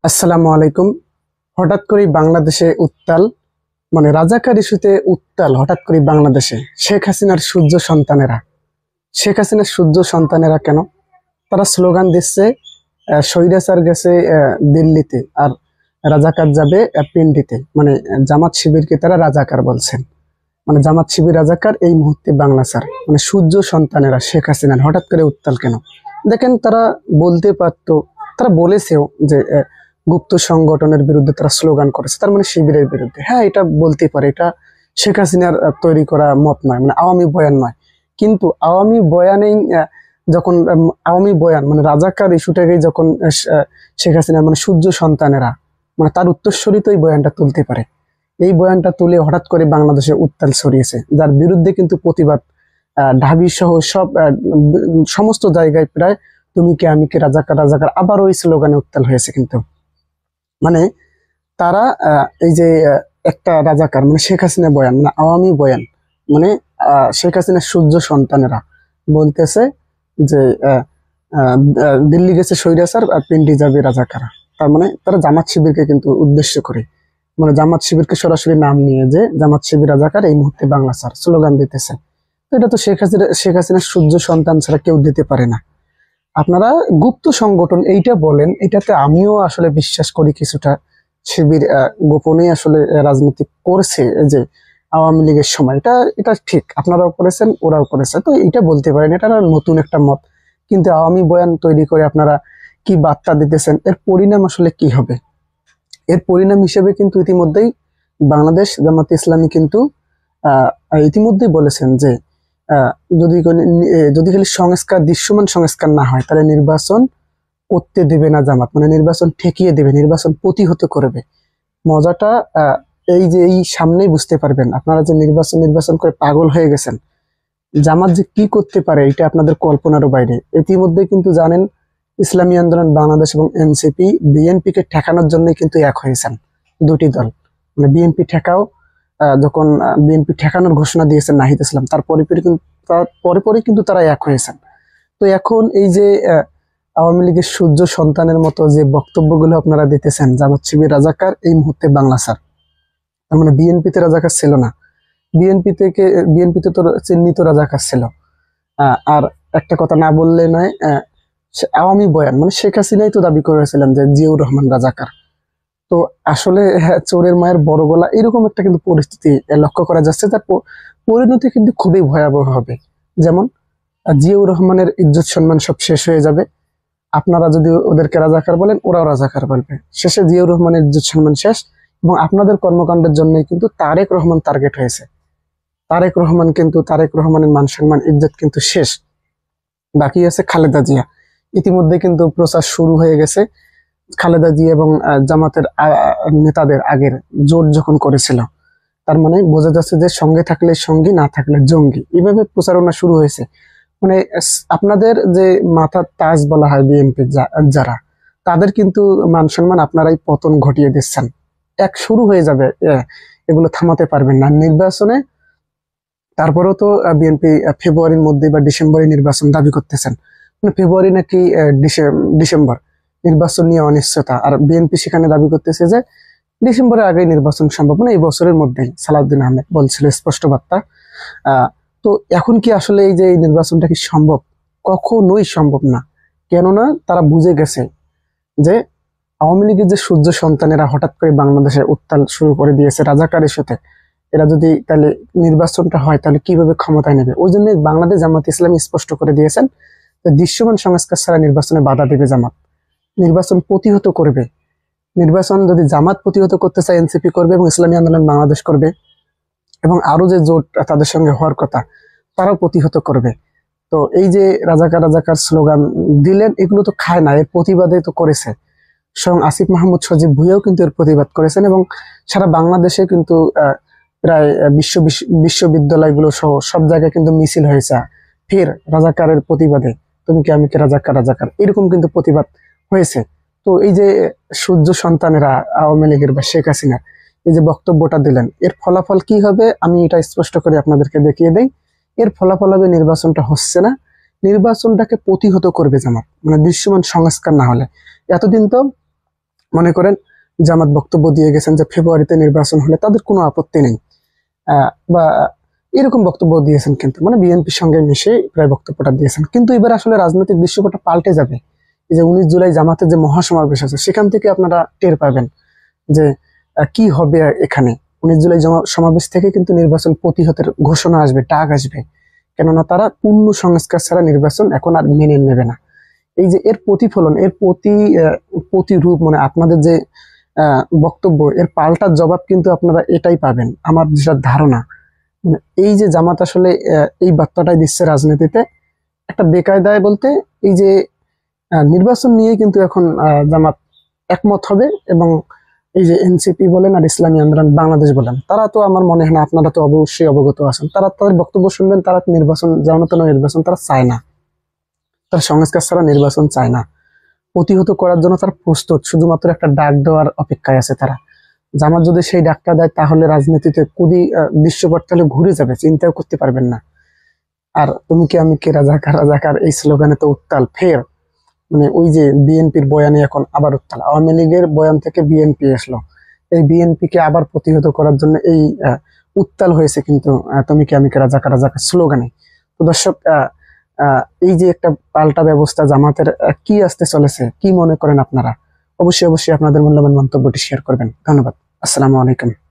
আসসালামু আলাইকুম। হঠাৎ করে বাংলাদেশে উত্তাল, মানে রাজাকার ইস্যুতে উত্তাল হঠাৎ করে বাংলাদেশে শেখ হাসিনার সূর্য সন্তানেরা কেন? তারা স্লোগান দিচ্ছে স্বৈরাচার গেছে দিল্লিতে, আর রাজাকার যাবে পিন্ডিতে। মানে জামাত শিবিরকে তারা রাজাকার বলছেন। মানে জামাত শিবির রাজাকার, এই মুহূর্তে বাংলা স্যার। মানে সূর্য সন্তানেরা শেখ হাসিনার হঠাৎ করে উত্তাল কেন? দেখেন, তারা বলতে পারতো, তারা বলেছেও যে গুপ্ত সংগঠনের বিরুদ্ধে তারা স্লোগান করেছে, তার মানে শিবিরের বিরুদ্ধে। হ্যাঁ, এটা বলতে পারে, এটা শেখ হাসিনার তৈরি করা মত নয়, মানে আওয়ামী বয়ান নয়। কিন্তু আওয়ামী বয়ানেই যখন আওয়ামী বয়ান মানে রাজাকার ইস্যুটাকেই যখন শেখ হাসিনার মানে সূর্য সন্তানেরা, মানে তার উত্তরসূরি তো এই বয়ানটা তুলতে পারে। এই বয়ানটা তুলে হঠাৎ করে বাংলাদেশে উত্তাল ছড়িয়েছে, যার বিরুদ্ধে কিন্তু প্রতিবাদ ঢাবি সহ সব সমস্ত জায়গায় প্রায় তুমি কে আমি কে রাজাকার রাজাকার আবার ওই স্লোগানে উত্তাল হয়েছে। কিন্তু মানে তারা এই যে একটা রাজাকার মানে শেখ হাসিনা বয়ান মানে আওয়ামী বয়ান, মানে শেখ হাসিনার সূর্য সন্তানেরা বলতেছে যে দিল্লি গেছে স্বৈরাচার আর পিন্ডি যাবে রাজাকার। তার মানে তারা জামাত শিবিরকে কিন্তু উদ্দেশ্য করে, মানে জামাত শিবিরকে সরাসরি নাম নিয়ে যে জামাত শিবির রাজাকার এই মুহূর্তে বাংলা স্যার স্লোগান দিতেছে। তো এটা তো শেখ হাসিনার সূর্য সন্তান ছাড়া কেউ দিতে পারে না। আপনারা গুপ্ত সংগঠন এইটা বলেন, এটাতে আমিও আসলে বিশ্বাস করি কিছুটা। শিবির গোপনে আসলে রাজনীতি করছে, এই যে আওয়ামী লীগের সময়, এটা এটা ঠিক, আপনারাও করেছেন ওরাও করেছে, তো এটা বলতে পারেন, এটা নতুন একটা মত। কিন্তু আওয়ামী বয়ান তৈরি করে আপনারা কি বার্তা দিতেছেন, এর পরিণাম আসলে কি হবে? এর পরিণাম হিসেবে কিন্তু ইতিমধ্যেই বাংলাদেশ জামাত ইসলামী কিন্তু ইতিমধ্যেই বলেছেন যে আহ, যদি যদি খালি সংস্কার, দৃশ্যমান সংস্কার না হয়, তাহলে নির্বাচন করতে দেবে না জামাত, মানে নির্বাচন ঠেকিয়ে দেবে, নির্বাচন প্রতিহত করবে। মজাটা এই যে এই সামনেই বুঝতে পারবেন। আপনারা যে নির্বাচন নির্বাচন করে পাগল হয়ে গেছেন, জামাত যে কি করতে পারে এটা আপনাদের কল্পনারও বাইরে। ইতিমধ্যে কিন্তু জানেন, ইসলামী আন্দোলন বাংলাদেশ এবং এনসিপি বিএনপি কে ঠেকানোর জন্যই কিন্তু এক হয়েছেন দুটি দল। মানে বিএনপি ঠেকাও, যখন বিএনপি ঠেকানোর ঘোষণা দিয়েছেন নাহিদ ইসলাম, তার পরে কিন্তু তারা এক হয়েছেন। তো এখন এই যে আওয়ামী লীগের সূর্য সন্তানের মতো যে বক্তব্যগুলো আপনারা দিতেছেন, জামাত শিবির রাজাকার এই মুহূর্তে বাংলা স্যার, তার মানে বিএনপিতে রাজাকার ছিল না, বিএনপিতে তো চিহ্নিত রাজাকার ছিল। আর একটা কথা না বললে নয়, আওয়ামী বয়ান মানে শেখ হাসিনাই তো দাবি করেছিলেন যে জিয়াউর রহমান রাজাকার। তো আসলে হ্যাঁ, চোরের মায়ের বড় গলা, এরকম একটা কিন্তু পরিস্থিতি লক্ষ্য করা যাচ্ছে, যার পরিণতি কিন্তু খুবই ভয়াবহ হবে। যেমন জিয়াউর রহমানের ইজ্জত সম্মান সব শেষ হয়ে যাবে। আপনারা যদি ওদেরকে রাজাকার বলেন, ওরাও রাজাকার বলবে। শেষে জিয়াউর রহমানের ইজ্জত সম্মান শেষ, এবং আপনাদের কর্মকাণ্ডের জন্যই কিন্তু তারেক রহমান টার্গেট হয়েছে। তারেক রহমানের মান সম্মান ইজ্জত কিন্তু শেষ। বাকি আছে খালেদা জিয়া। ইতিমধ্যে কিন্তু প্রচার শুরু হয়ে গেছে। খালেদা জিয়া এবং জামাতের নেতাদের আগের জোট যখন করেছিল, তার মানে বোঝা যাচ্ছে যে সঙ্গে থাকলে সঙ্গী, না থাকলে জঙ্গি, এভাবে প্রচারণা শুরু হয়েছে। মানে আপনাদের যে মাথার তাজ বলা হয় বিএনপি যারা, তাদের কিন্তু মান সম্মান আপনারাই পতন ঘটিয়ে দিচ্ছেন। এক শুরু হয়ে যাবে, এগুলো থামাতে পারবেন না নির্বাচনে। তারপরেও তো বিএনপি ফেব্রুয়ারির মধ্যে বা ডিসেম্বরে নির্বাচন দাবি করতেছেন। মানে ফেব্রুয়ারি নাকি ডিসেম্বর নির্বাচন নিয়ে অনিশ্চয়তা, আর বিএনপি সেখানে দাবি করতেছে যে ডিসেম্বরের আগে নির্বাচন সম্ভব, মানে এই বছরের মধ্যেই। সালাউদ্দিন আহমেদ বলছিল স্পষ্ট বার্তা। তো এখন কি আসলে এই যে এই নির্বাচনটা কি সম্ভব? কখনোই সম্ভব না। কেননা তারা বুঝে গেছে যে আওয়ামী লীগের যে সূর্য সন্তানেরা হঠাৎ করে বাংলাদেশে উত্তাল শুরু করে দিয়েছে রাজাকারের সাথে, এরা যদি তাহলে নির্বাচনটা হয় তাহলে কিভাবে ক্ষমতায় নেবে? ওই জন্য বাংলাদেশ জামাত ইসলামী স্পষ্ট করে দিয়েছেন যে দৃশ্যমান সংস্কার ছাড়া নির্বাচনে বাধা দেবে জামাত, নির্বাচন প্রতিহত করবে। নির্বাচন যদি জামাত প্রতিহত করতে চায়, এনসিপি করবে এবং ইসলামী আন্দোলন বাংলাদেশ করবে, এবং আরো যে জোট তাদের সঙ্গে হওয়ার কথা তারাও প্রতিহত করবে। তো এই যে রাজাকার রাজাকার স্লোগান দিলেন, এগুলো তো খায় না, এর প্রতিবাদে তো করেছে। স্বয়ং আসিফ মাহমুদ সজীব ভুঁইয়াও কিন্তু এর প্রতিবাদ করেছেন, এবং সারা বাংলাদেশে কিন্তু প্রায় বিশ্ববিদ্যালয়গুলো সহ সব জায়গায় কিন্তু মিছিল হয়েছে ফের রাজাকারের প্রতিবাদে। তুমি কি আমি কি রাজাকার রাজাকার, এরকম কিন্তু প্রতিবাদ হয়েছে। তো এই যে সূর্য সন্তানেরা আওয়ামী লীগের বা শেখ হাসিনা এই যে বক্তব্যটা দিলেন, এর ফলাফল কি হবে আমি এটা স্পষ্ট করে আপনাদেরকে দেখিয়ে দেই। এর ফলাফল হবে নির্বাচনটা হচ্ছে না, নির্বাচনটাকে প্রতিহত করবে জামাত, মানে দৃশ্যমান সংস্কার না হলে। এতদিন তো মনে করেন জামাত বক্তব্য দিয়ে গেছেন যে ফেব্রুয়ারিতে নির্বাচন হলে তাদের কোনো আপত্তি নেই, বা এরকম বক্তব্য দিয়েছেন, কিন্তু মানে বিএনপির সঙ্গে মিশে প্রায় বক্তব্যটা দিয়েছেন। কিন্তু এবার আসলে রাজনৈতিক দৃশ্যপটটা পাল্টে যাবে। এই যে 19 জুলাই জামাতের যে মহাসমাবেশ আছে সেখান থেকে আপনারা টের পাবেন যে কি হবে এখানে। 19 জুলাই সমাবেশ থেকে কিন্তু নির্বাচন প্রতিহতের ঘোষণা আসবে, ডাক আসবে, কেননা তারা পূর্ণ সংস্কার ছাড়া নির্বাচন এখন আর মেনে নেবে না। এই যে এর প্রতিফলন, এর প্রতিরূপ, মানে আপনাদের যে বক্তব্য, এর পাল্টা জবাব কিন্তু আপনারা এটাই পাবেন, আমার যেটা ধারণা। মানে এই যে জামাত আসলে এই বার্তাটাই দিচ্ছে রাজনীতিতে, একটা বেকায়দায় বলতে এই যে নির্বাচন নিয়ে কিন্তু এখন জামাত একমত হবে। এবং এই যে এনসিপি বলেন আর ইসলামী আন্দোলন বাংলাদেশ বলেন, তারা তো আমার মনে হয় না, আপনারা তো অবশ্যই অবগত আছেন, তারা তাদের বক্তব্য শুনবেন, তারা নির্বাচন যেন নির্বাচন তারা চায় না, তারা সংস্কার ছাড়া নির্বাচন চায় না। প্রতিহত করার জন্য তারা প্রস্তুত, শুধুমাত্র একটা ডাক দেওয়ার অপেক্ষায় আছে তারা। জামাত যদি সেই ডাকটা দেয় তাহলে রাজনীতিতে খুবই দৃশ্যপট তাহলে ঘুরে যাবে, চিন্তাও করতে পারবেন না। আর তুমি কি আমি কে, রাজাকার রাজাকার, এই স্লোগানে তো উত্তাল ফের। মানে ওই যে বিএনপির বয়ানে এখন আবার উত্তাল, আওয়ামী লীগের বয়ান থেকে বিএনপি আসলো, এই বিএনপি কে আবার প্রতিহত করার জন্য এই উত্তাল হয়েছে কিন্তু তুমি কি আমি কে, রাজাকার রাজাকার স্লোগানে। তো দর্শক, এই যে একটা পাল্টা ব্যবস্থা জামাতের কি আসতে চলেছে, কি মনে করেন আপনারা? অবশ্যই আপনাদের মূল্যবান মন্তব্যটি শেয়ার করবেন। ধন্যবাদ। আসসালামু আলাইকুম।